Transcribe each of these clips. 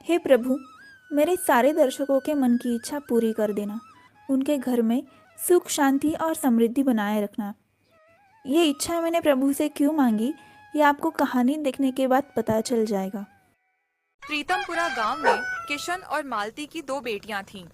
हे प्रभु, मेरे सारे दर्शकों के मन की इच्छा पूरी कर देना। उनके घर में सुख, शांति और समृद्धि बनाए रखना। ये इच्छा मैंने प्रभु से क्यों मांगी, ये आपको कहानी देखने के बाद पता चल जाएगा। प्रीतमपुरा गांव में किशन और मालती की दो बेटियां थीं।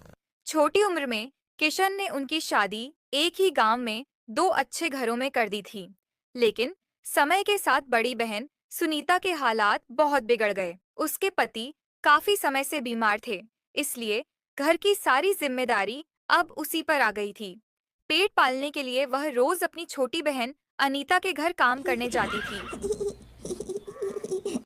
छोटी उम्र में किशन ने उनकी शादी एक ही गांव में दो अच्छे घरों में कर दी थी। लेकिन समय के साथ बड़ी बहन सुनीता के हालात बहुत बिगड़ गए। उसके पति काफी समय से बीमार थे, इसलिए घर की सारी जिम्मेदारी अब उसी पर आ गई थी। पेट पालने के लिए वह रोज अपनी छोटी बहन अनीता के घर काम करने जाती थी।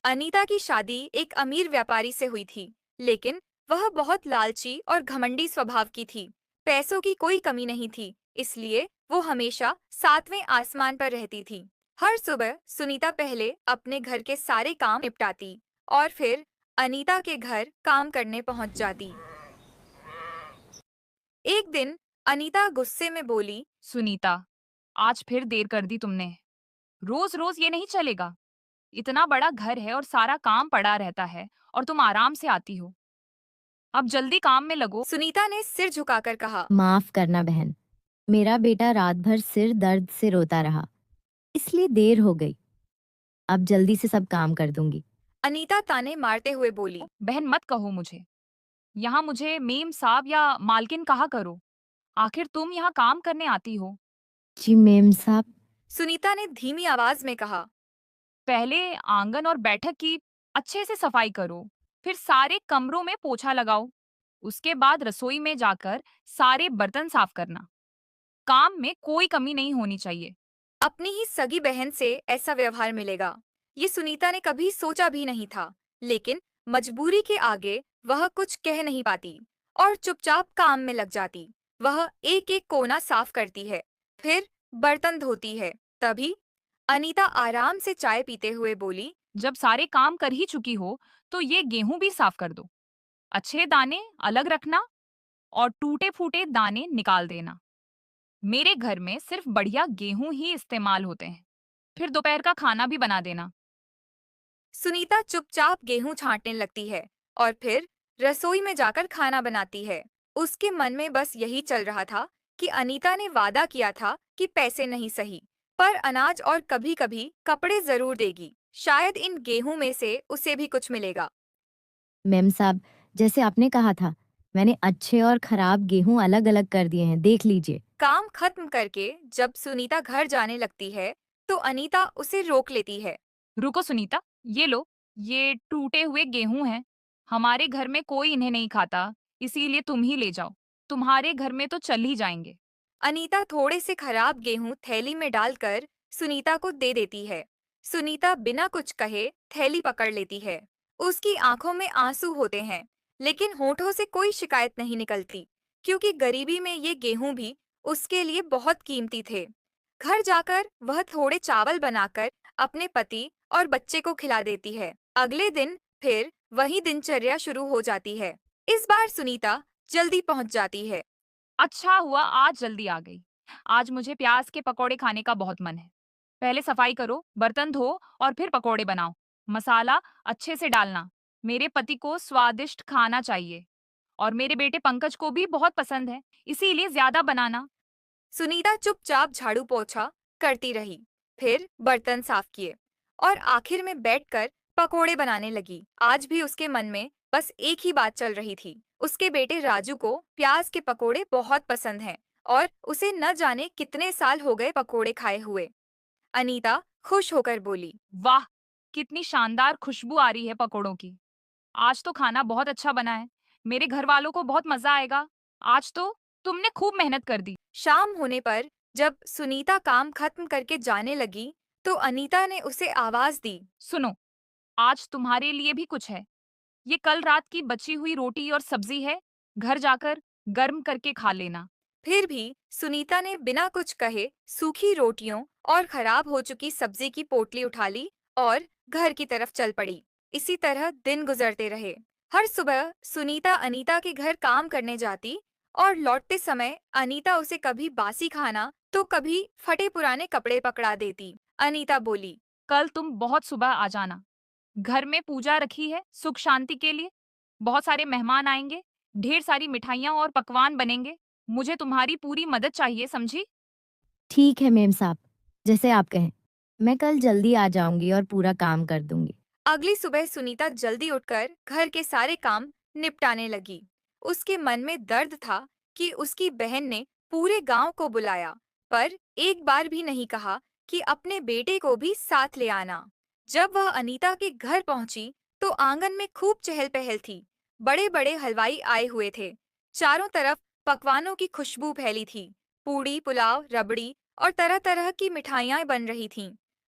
अनीता की शादी एक अमीर व्यापारी से हुई थी, लेकिन वह बहुत लालची और घमंडी स्वभाव की थी। पैसों की कोई कमी नहीं थी, इसलिए वो हमेशा सातवें आसमान पर रहती थी। हर सुबह सुनीता पहले अपने घर के सारे काम निपटाती और फिर अनीता के घर काम करने पहुंच जाती। एक दिन अनीता गुस्से में बोली, सुनीता, आज फिर देर कर दी तुमने। रोज रोज ये नहीं चलेगा। इतना बड़ा घर है और सारा काम पड़ा रहता है और तुम आराम से आती हो। अब जल्दी काम में लगो। सुनीता ने सिर झुकाकर कहा। माफ करना बहन, मेरा बेटा रात भर सिर दर्द से रोता रहा, इसलिए देर हो गई। अब जल्दी से सब काम कर दूंगी। अनीता ताने मारते हुए बोली। बहन मत कहो मुझे। यहाँ मुझे मेम साहब या मालकिन कहा करो। आखिर तुम यहाँ काम करने आती हो। जी मेम साहब। सुनीता ने धीमी आवाज में कहा। पहले आंगन और बैठक की अच्छे से सफाई करो, फिर सारे कमरों में पोछा लगाओ। उसके बाद रसोई में जाकर सारे बर्तन साफ करना। काम में कोई कमी नहीं होनी चाहिए। अपनी ही सगी बहन से ऐसा व्यवहार मिलेगा, ये सुनीता ने कभी सोचा भी नहीं था। लेकिन मजबूरी के आगे वह कुछ कह नहीं पाती और चुपचाप काम में लग जाती। वह एक एक कोना साफ करती है, फिर बर्तन धोती है। तभी अनीता आराम से चाय पीते हुए बोली। जब सारे काम कर ही चुकी हो, तो ये गेहूं भी साफ कर दो। अच्छे दाने अलग रखना और टूटे-फूटे दाने निकाल देना। मेरे घर में सिर्फ बढ़िया गेहूं ही इस्तेमाल होते हैं। फिर दोपहर का खाना भी बना देना। सुनीता चुपचाप गेहूं छांटने लगती है और फिर रसोई में जाकर खाना बनाती है। उसके मन में बस यही चल रहा था कि अनीता ने वादा किया था कि पैसे नहीं सही, पर अनाज और कभी-कभी कपड़े जरूर देगी। शायद इन गेहूं में से उसे भी कुछ मिलेगा। मेम साहब, जैसे आपने कहा था, मैंने अच्छे और खराब गेहूं अलग अलग कर दिए हैं, देख लीजिए। काम खत्म करके जब सुनीता घर जाने लगती है, तो अनीता उसे रोक लेती है। रुको सुनीता, ये लो, ये टूटे हुए गेहूं हैं। हमारे घर में कोई इन्हें नहीं खाता, इसीलिए तुम ही ले जाओ। तुम्हारे घर में तो चल ही जाएंगे। अनीता थोड़े से खराब गेहूं थैली में डालकर सुनीता को दे देती है। सुनीता बिना कुछ कहे थैली पकड़ लेती है। उसकी आंखों में आंसू होते हैं, लेकिन होठों से कोई शिकायत नहीं निकलती, क्योंकि गरीबी में ये गेहूं भी उसके लिए बहुत कीमती थे। घर जाकर वह थोड़े चावल बनाकर अपने पति और बच्चे को खिला देती है। अगले दिन फिर वही दिनचर्या शुरू हो जाती है। इस बार सुनीता जल्दी पहुंच जाती है। अच्छा हुआ आज जल्दी आ गई। आज मुझे प्याज के पकौड़े खाने का बहुत मन है। पहले सफाई करो, बर्तन धो और फिर पकौड़े बनाओ। मसाला अच्छे से डालना। मेरे पति को स्वादिष्ट खाना चाहिए और मेरे बेटे पंकज को भी बहुत पसंद है, इसीलिए ज्यादा बनाना। सुनीता चुपचाप झाड़ू पोछा करती रही, फिर बर्तन साफ किए और आखिर में बैठकर पकोड़े बनाने लगी। आज भी उसके मन में बस एक ही बात चल रही थी। उसके बेटे राजू को प्याज के पकोड़े बहुत पसंद हैं और उसे न जाने कितने साल हो गए पकोड़े खाए हुए। अनीता खुश होकर बोली। वाह, कितनी शानदार खुशबू आ रही है पकोड़ों की। आज तो खाना बहुत अच्छा बना है। मेरे घर वालों को बहुत मजा आएगा। आज तो तुमने खूब मेहनत कर दी। शाम होने पर जब सुनीता काम खत्म करके जाने लगी, तो अनीता ने उसे आवाज दी। सुनो, आज तुम्हारे लिए भी कुछ है। ये कल रात की बची हुई रोटी और सब्जी है। घर जाकर गर्म करके खा लेना। फिर भी सुनीता ने बिना कुछ कहे सूखी रोटियों और खराब हो चुकी सब्जी की पोटली उठा ली और घर की तरफ चल पड़ी। इसी तरह दिन गुजरते रहे। हर सुबह सुनीता अनीता के घर काम करने जाती और लौटते समय अनीता उसे कभी बासी खाना तो कभी फटे पुराने कपड़े पकड़ा देती। अनीता बोली। कल तुम बहुत सुबह आ जाना। घर में पूजा रखी है सुख शांति के लिए। बहुत सारे मेहमान आएंगे, ढेर सारी मिठाइयाँ और पकवान बनेंगे। मुझे तुम्हारी पूरी मदद चाहिए, समझी? ठीक है मेम साहब, जैसे आप कहें। मैं कल जल्दी आ जाऊंगी और पूरा काम कर दूंगी। अगली सुबह सुनीता जल्दी उठकर घर के सारे काम निपटाने लगी। उसके मन में दर्द था कि उसकी बहन ने पूरे गांव को बुलाया, पर एक बार भी नहीं कहा कि अपने बेटे को भी साथ ले आना। जब वह अनीता के घर पहुंची, तो आंगन में खूब चहल पहल थी। बड़े बड़े हलवाई आए हुए थे। चारों तरफ पकवानों की खुशबू फैली थी। पूड़ी, पुलाव, रबड़ी और तरह तरह की मिठाइयाँ बन रही थीं।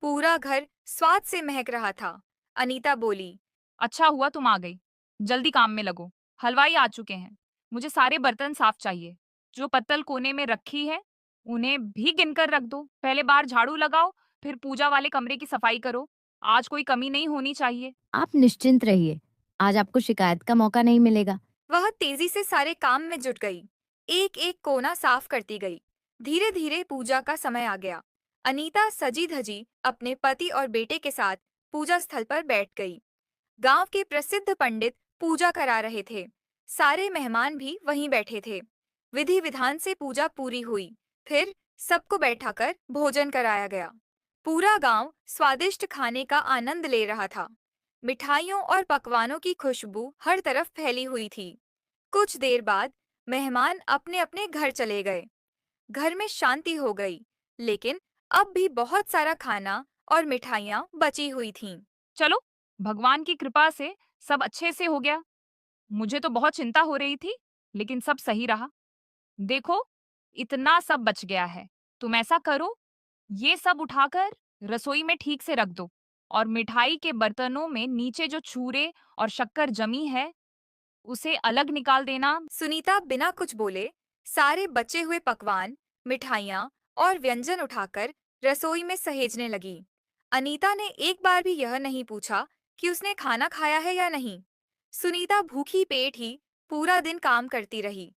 पूरा घर स्वाद से महक रहा था। अनीता बोली। अच्छा हुआ तुम आ गई। जल्दी काम में लगो। हलवाई आ चुके हैं। मुझे सारे बर्तन साफ चाहिए। जो पत्तल कोने में रखी है, उन्हें भी गिनकर रख दो। पहले बाहर झाड़ू लगाओ, फिर पूजा वाले कमरे की सफाई करो। आज कोई कमी नहीं होनी चाहिए। आप निश्चिंत रहिए, आज आपको शिकायत का मौका नहीं मिलेगा। वह तेजी से सारे काम में जुट गई। एक एक कोना साफ करती गई। धीरे धीरे पूजा का समय आ गया। अनीता सजी धजी अपने पति और बेटे के साथ पूजा स्थल पर बैठ गई। गांव के प्रसिद्ध पंडित पूजा करा रहे थे। सारे मेहमान भी वहीं बैठे थे। विधि विधान से पूजा पूरी हुई। फिर सबको बैठाकर भोजन कराया गया। पूरा गांव स्वादिष्ट खाने का आनंद ले रहा था। मिठाइयों और पकवानों की खुशबू हर तरफ फैली हुई थी। कुछ देर बाद मेहमान अपने अपने घर चले गए। घर में शांति हो गई, लेकिन अब भी बहुत सारा खाना और मिठाइयाँ बची हुई थीं। चलो, भगवान की कृपा से सब अच्छे से हो गया। मुझे तो बहुत चिंता हो रही थी, लेकिन सब सही रहा। देखो, इतना सब बच गया है। तुम ऐसा करो, ये सब उठाकर रसोई में ठीक से रख दो और मिठाई के बर्तनों में नीचे जो चूरे और शक्कर जमी है, उसे अलग निकाल देना। सुनीता बिना कुछ बोले सारे बचे हुए पकवान, मिठाइयाँ और व्यंजन उठाकर रसोई में सहेजने लगी। अनीता ने एक बार भी यह नहीं पूछा कि उसने खाना खाया है या नहीं। सुनीता भूखी पेट ही पूरा दिन काम करती रही।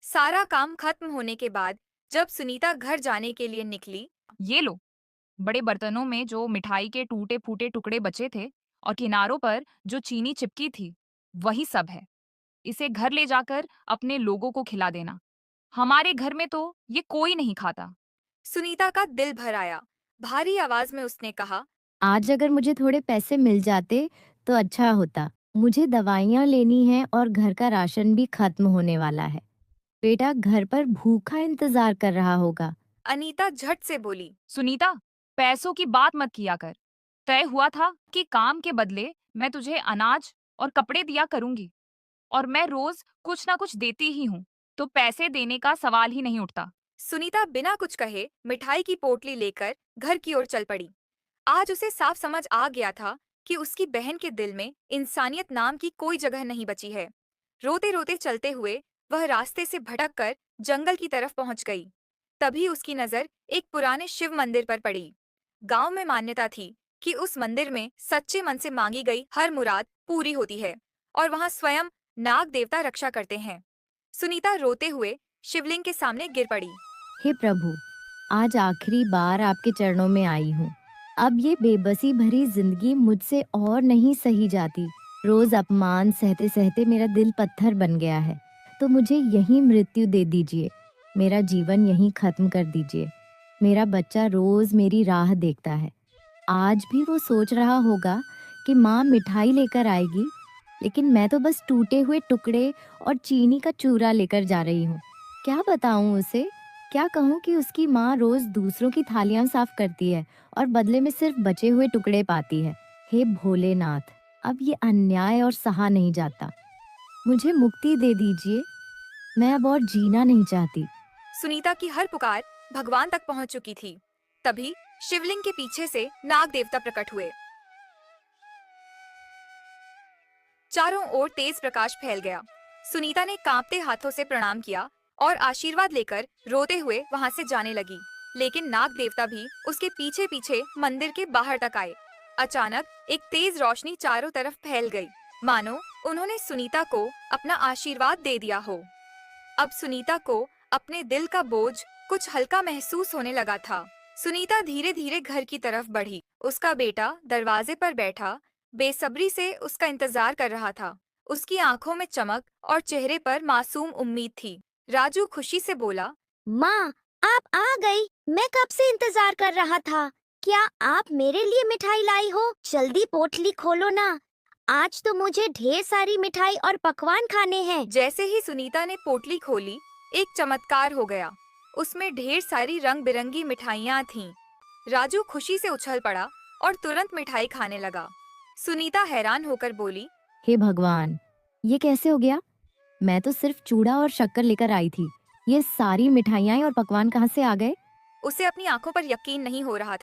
सारा काम खत्म होने के बाद जब सुनीता घर जाने के लिए निकली, ये लो, बड़े बर्तनों में जो मिठाई के टूटे-फूटे टुकड़े बचे थे और किनारों पर जो चीनी चिपकी थी, वही सब है। इसे घर ले जाकर अपने लोगों को खिला देना। हमारे घर में तो ये कोई नहीं खाता। सुनीता का दिल भर आया। भारी आवाज में उसने कहा, आज अगर मुझे थोड़े पैसे मिल जाते तो अच्छा होता। मुझे दवाइयाँ लेनी है और घर का राशन भी खत्म होने वाला है। बेटा घर पर भूखा इंतजार कर रहा होगा। अनीता झट से बोली। सुनीता, पैसों की बात मत किया कर। तय हुआ था कि काम के बदले मैं तुझे अनाज और कपड़े दिया करूंगी और मैं रोज कुछ ना कुछ देती ही हूँ, तो पैसे देने का सवाल ही नहीं उठता। सुनीता बिना कुछ कहे मिठाई की पोटली लेकर घर की ओर चल पड़ी। आज उसे साफ समझ आ गया था कि उसकी बहन के दिल में इंसानियत नाम की कोई जगह नहीं बची है। रोते रोते चलते हुए वह रास्ते से भटककर जंगल की तरफ पहुंच गई। तभी उसकी नजर एक पुराने शिव मंदिर पर पड़ी। गांव में मान्यता थी कि उस मंदिर में सच्चे मन से मांगी गई हर मुराद पूरी होती है और वहां स्वयं नाग देवता रक्षा करते हैं। सुनीता रोते हुए शिवलिंग के सामने गिर पड़ी। हे प्रभु, आज आखिरी बार आपके चरणों में आई हूँ। अब ये बेबसी भरी जिंदगी मुझसे और नहीं सही जाती। रोज अपमान सहते सहते मेरा दिल पत्थर बन गया है, तो मुझे यहीं मृत्यु दे दीजिए। मेरा जीवन यहीं खत्म कर दीजिए। मेरा बच्चा रोज मेरी राह देखता है। आज भी वो सोच रहा होगा कि माँ मिठाई लेकर आएगी, लेकिन मैं तो बस टूटे हुए टुकड़े और चीनी का चूरा लेकर जा रही हूँ। क्या बताऊँ उसे? क्या कहूँ कि उसकी माँ रोज दूसरों की थालियां साफ करती है और बदले में सिर्फ बचे हुए टुकड़े पाती है। हे भोलेनाथ, अब ये अन्याय और सहा नहीं जाता। मुझे मुक्ति दे दीजिए। मैं अब और जीना नहीं चाहती। सुनीता की हर पुकार भगवान तक पहुंच चुकी थी। तभी शिवलिंग के पीछे से नाग देवता प्रकट हुए। चारों ओर तेज प्रकाश फैल गया। सुनीता ने कांपते हाथों से प्रणाम किया और आशीर्वाद लेकर रोते हुए वहां से जाने लगी। लेकिन नाग देवता भी उसके पीछे पीछे मंदिर के बाहर तक आए। अचानक एक तेज रोशनी चारों तरफ फैल गई, मानो उन्होंने सुनीता को अपना आशीर्वाद दे दिया हो। अब सुनीता को अपने दिल का बोझ कुछ हल्का महसूस होने लगा था। सुनीता धीरे धीरे घर की तरफ बढ़ी। उसका बेटा दरवाजे पर बैठा बेसब्री से उसका इंतजार कर रहा था। उसकी आंखों में चमक और चेहरे पर मासूम उम्मीद थी। राजू खुशी से बोला, माँ, आप आ गई। मैं कब से इंतजार कर रहा था। क्या आप मेरे लिए मिठाई लाई हो? जल्दी पोटली खोलो ना। आज तो मुझे ढेर सारी मिठाई और पकवान खाने हैं। जैसे ही सुनीता ने पोटली खोली, एक चमत्कार हो गया। उसमें ढेर सारी रंग बिरंगी मिठाइयाँ थीं। राजू खुशी से उछल पड़ा और तुरंत मिठाई खाने लगा। सुनीता हैरान होकर बोली, हे भगवान, ये कैसे हो गया? मैं तो सिर्फ चूड़ा और शक्कर लेकर आई थी। ये सारी मिठाइयाँ और पकवान कहाँ से आ गए? उसे अपनी आंखों पर यकीन नहीं हो रहा था।